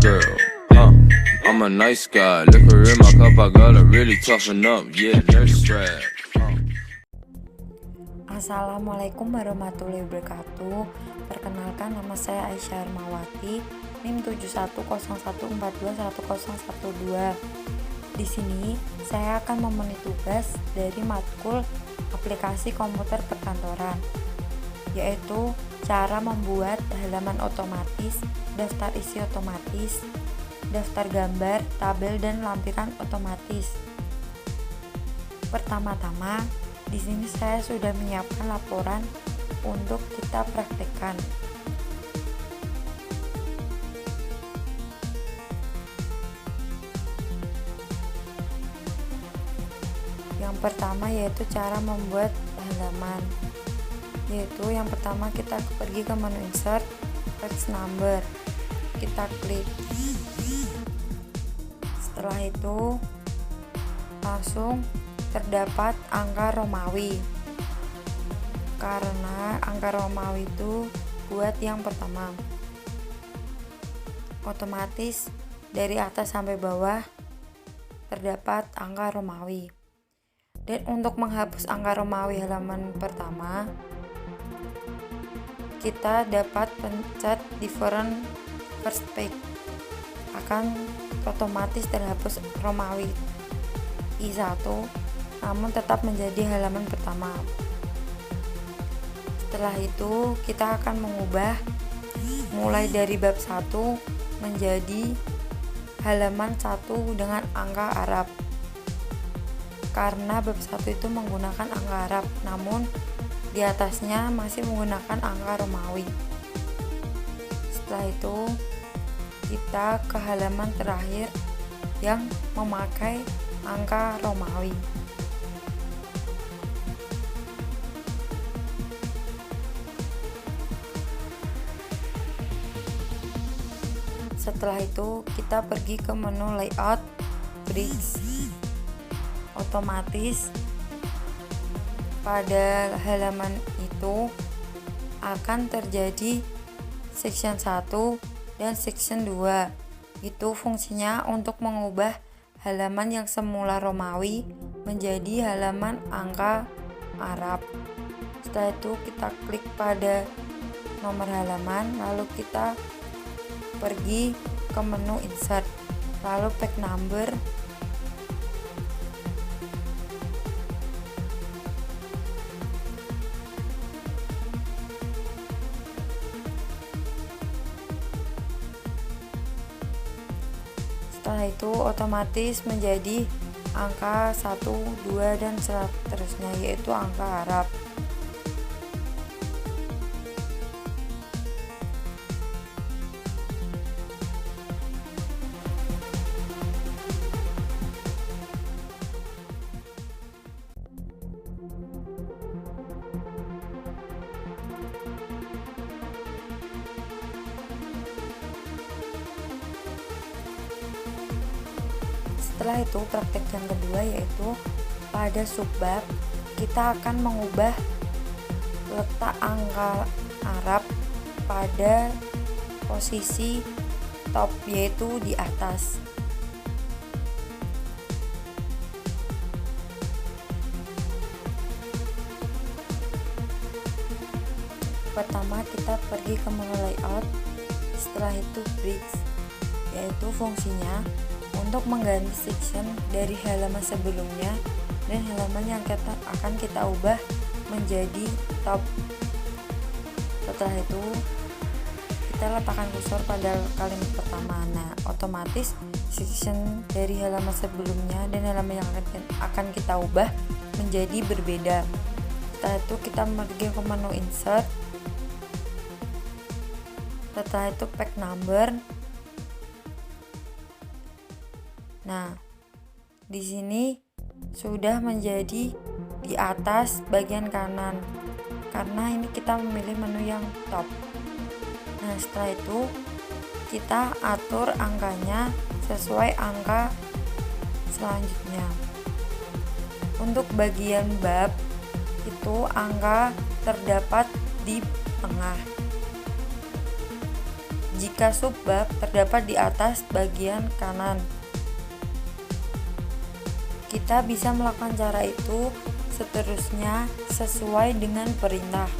girl. I'm a nice guy. Liquor in my cup, I gotta really toughen up. Yeah, nurse strap. Assalamualaikum warahmatullahi wabarakatuh. Perkenalkan, nama saya Aisyah Armawati, NIM 7101421012. Di sini saya akan memenuhi tugas dari matkul aplikasi komputer perkantoran, yaitu cara membuat halaman otomatis, daftar isi otomatis, daftar gambar, tabel, dan lampiran otomatis. Pertama-tama, di sini saya sudah menyiapkan laporan untuk kita praktekkan. Yang pertama yaitu cara membuat halaman. Yaitu yang pertama kita pergi ke menu insert, text number. Kita klik. Setelah itu langsung terdapat angka Romawi, karena angka Romawi itu buat yang pertama. Otomatis dari atas sampai bawah terdapat angka Romawi. Dan untuk menghapus angka Romawi halaman pertama, kita dapat pencet different first page, akan otomatis terhapus Romawi I1, namun tetap menjadi halaman pertama. Setelah itu kita akan mengubah mulai dari bab 1 menjadi halaman 1 dengan angka Arab, karena bab 1 itu menggunakan angka Arab, namun di atasnya masih menggunakan angka Romawi. Setelah itu kita ke halaman terakhir yang memakai angka Romawi. Setelah itu kita pergi ke menu layout, bricks. Otomatis pada halaman itu akan terjadi section 1 dan section 2. Itu fungsinya untuk mengubah halaman yang semula Romawi menjadi halaman angka Arab. Setelah itu kita klik pada nomor halaman, lalu kita pergi ke menu insert, lalu page number. Setelah itu otomatis menjadi angka 1, 2, dan seterusnya, yaitu angka Arab. Setelah itu praktek yang kedua yaitu pada subbab kita akan mengubah letak angka Arab pada posisi top, yaitu di atas. Pertama kita pergi ke menu layout, setelah itu bricks, yaitu fungsinya untuk mengganti section dari halaman sebelumnya dan halaman yang akan kita ubah menjadi top. Setelah itu kita letakkan kursor pada kalimat pertama. Nah, otomatis section dari halaman sebelumnya dan halaman yang akan kita ubah menjadi berbeda. Setelah itu kita pergi ke menu insert, setelah itu page number. Nah, di sini sudah menjadi di atas bagian kanan, karena ini kita memilih menu yang top. Nah, setelah itu kita atur angkanya sesuai angka selanjutnya. Untuk bagian bab itu angka terdapat di tengah. jika subbab terdapat di atas bagian kanan. Kita bisa melakukan cara itu seterusnya sesuai dengan perintah.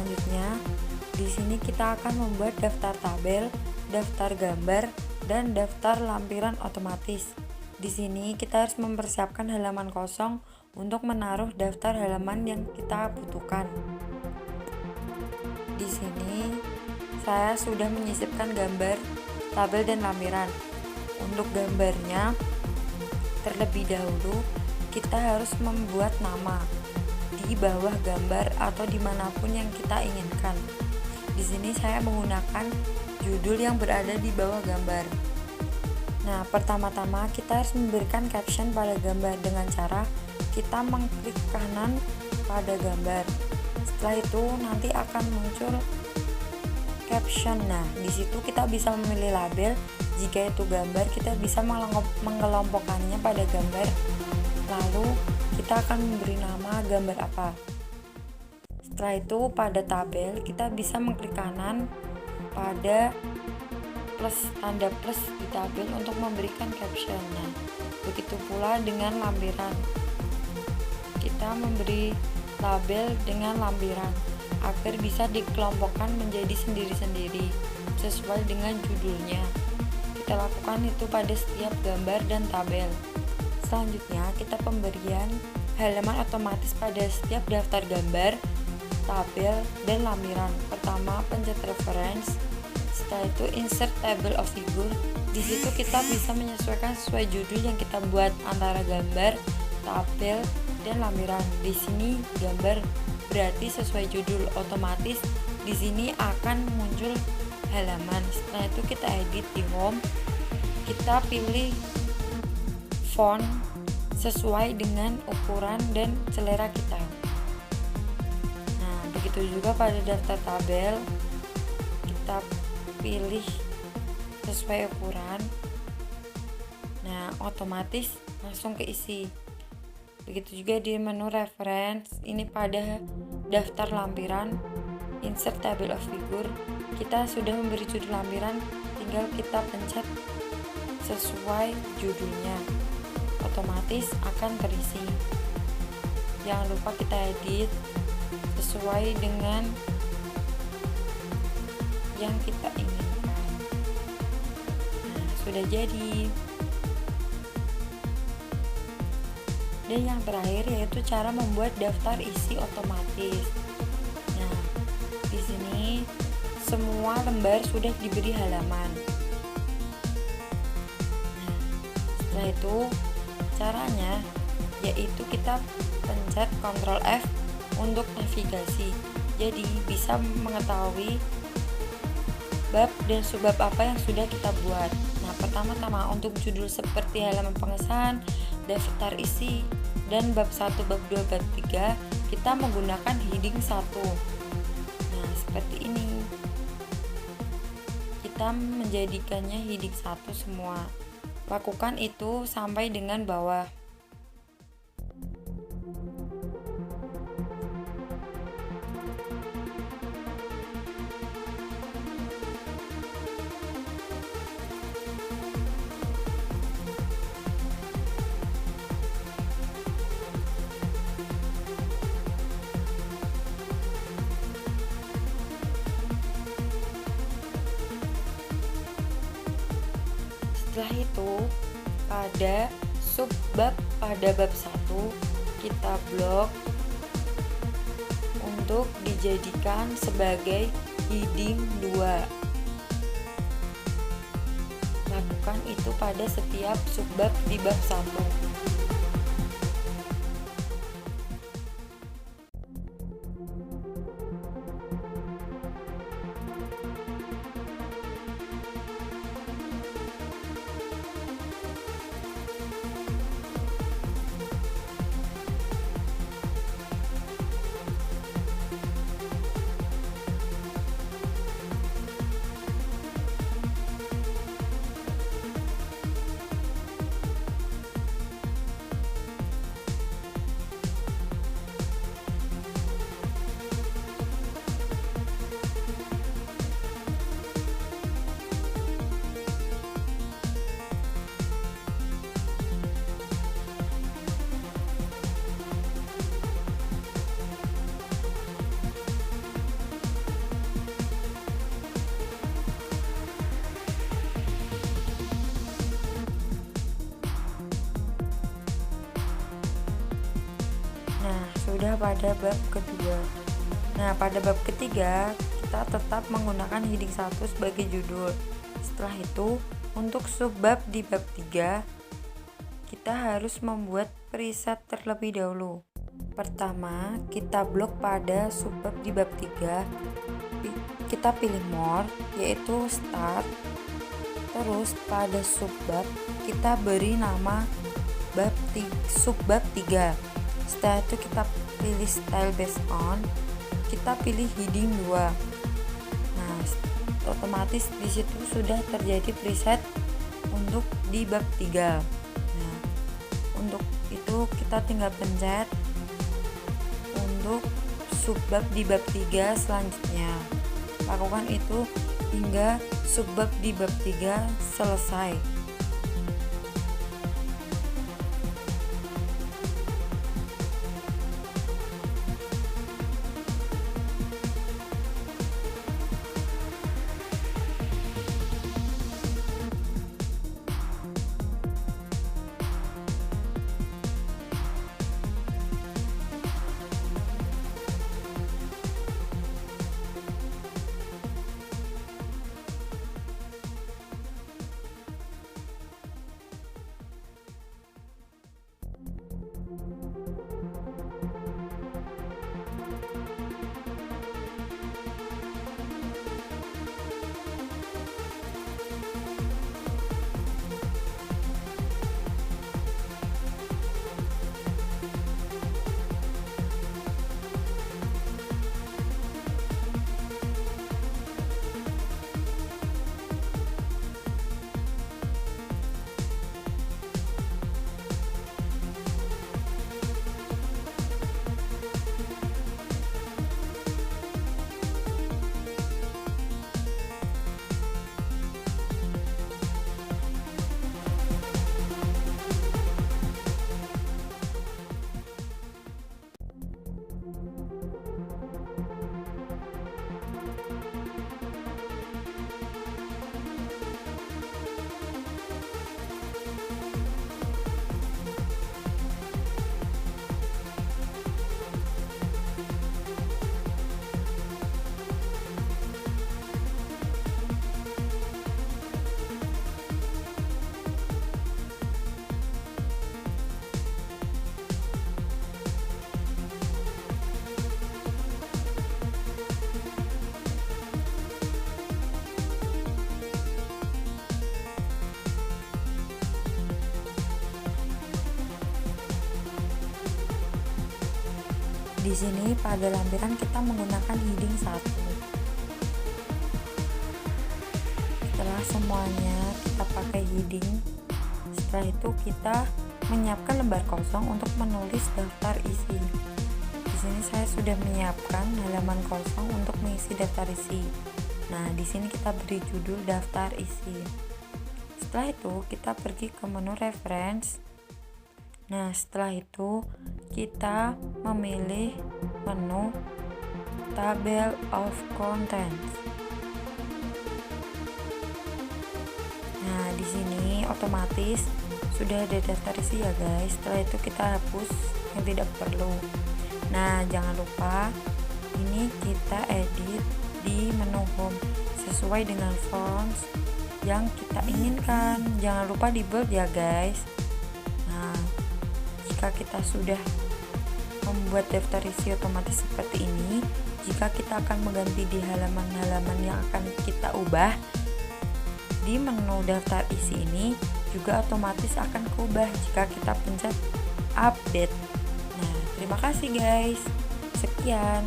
Selanjutnya, di sini kita akan membuat daftar tabel, daftar gambar, dan daftar lampiran otomatis. Di sini kita harus mempersiapkan halaman kosong untuk menaruh daftar halaman yang kita butuhkan. Di sini saya sudah menyisipkan gambar, tabel, dan lampiran. Untuk gambarnya, terlebih dahulu kita harus membuat nama di bawah gambar atau dimanapun yang kita inginkan. Di sini saya menggunakan judul yang berada di bawah gambar. Nah, pertama-tama kita harus memberikan caption pada gambar dengan cara kita mengklik kanan pada gambar. Setelah itu nanti akan muncul caption. Nah, di situ kita bisa memilih label. Jika itu gambar, kita bisa mengelompokkannya pada gambar. Lalu kita akan memberi nama gambar apa. Setelah itu pada tabel kita bisa mengklik kanan pada tanda plus di tabel untuk memberikan caption. Nah, begitu pula dengan lampiran. Kita memberi label dengan lampiran agar bisa dikelompokkan menjadi sendiri-sendiri sesuai dengan judulnya. Kita lakukan itu pada setiap gambar dan tabel. Selanjutnya kita pemberian halaman otomatis pada setiap daftar gambar, tabel, dan lampiran. Pertama, pencet reference. Setelah itu insert table of figure. Di situ kita bisa menyesuaikan sesuai judul yang kita buat antara gambar, tabel, dan lampiran. Di sini gambar berarti sesuai judul, otomatis di sini akan muncul halaman. Setelah itu kita edit di home. Kita pilih font sesuai dengan ukuran dan selera kita. Nah, begitu juga pada daftar tabel. Kita pilih sesuai ukuran. Nah, otomatis langsung keisi. Begitu juga di menu reference. Ini pada daftar lampiran, insert table of figure. Kita sudah memberi judul lampiran, tinggal kita pencet sesuai judulnya, otomatis akan terisi. Jangan lupa kita edit sesuai dengan yang kita inginkan. Nah, sudah jadi. Dan yang terakhir yaitu cara membuat daftar isi otomatis. Nah, di sini semua lembar sudah diberi halaman. Nah, setelah itu caranya yaitu kita pencet Ctrl F untuk navigasi. Jadi bisa mengetahui bab dan subbab apa yang sudah kita buat. Nah, pertama-tama untuk judul seperti halaman pengesahan, daftar isi, dan bab 1, bab 2, bab 3 kita menggunakan heading 1. Nah, seperti ini. Kita menjadikannya heading 1 semua. Lakukan itu sampai dengan bawah. Setelah itu pada subbab pada bab 1 kita blok untuk dijadikan sebagai heading 2. Lakukan itu pada setiap subbab di bab 1. sudah pada bab kedua. Nah, pada bab ketiga kita tetap menggunakan heading 1 sebagai judul. Setelah itu, untuk subbab di bab 3 kita harus membuat preset terlebih dahulu. Pertama, kita blok pada subbab di bab 3. Kita pilih more, yaitu start. Terus pada subbab kita beri nama subbab 3. Setelah itu kita pilih style based on, kita pilih heading 2. Nah, otomatis di situ sudah terjadi preset untuk di bab 3. Nah, untuk itu kita tinggal pencet untuk subbab di bab 3 selanjutnya. Lakukan itu hingga subbab di bab 3 selesai. Di sini pada lampiran kita menggunakan heading 1. Setelah semuanya kita pakai heading, setelah itu kita menyiapkan lembar kosong untuk menulis daftar isi. Di sini saya sudah menyiapkan halaman kosong untuk mengisi daftar isi. Nah, di sini kita beri judul daftar isi. Setelah itu kita pergi ke menu reference. Nah, setelah itu kita memilih menu Table of Contents. Nah, di sini otomatis sudah ada daftar isi ya guys. Setelah itu kita hapus yang tidak perlu. Nah, jangan lupa ini kita edit di menu home sesuai dengan fonts yang kita inginkan. Jangan lupa di bold ya guys. Nah, jika kita sudah membuat daftar isi otomatis seperti ini, jika kita akan mengganti di halaman-halaman yang akan kita ubah, di menu daftar isi ini juga otomatis akan keubah jika kita pencet update. Nah, terima kasih guys. Sekian.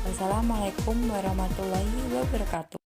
Wassalamualaikum warahmatullahi wabarakatuh.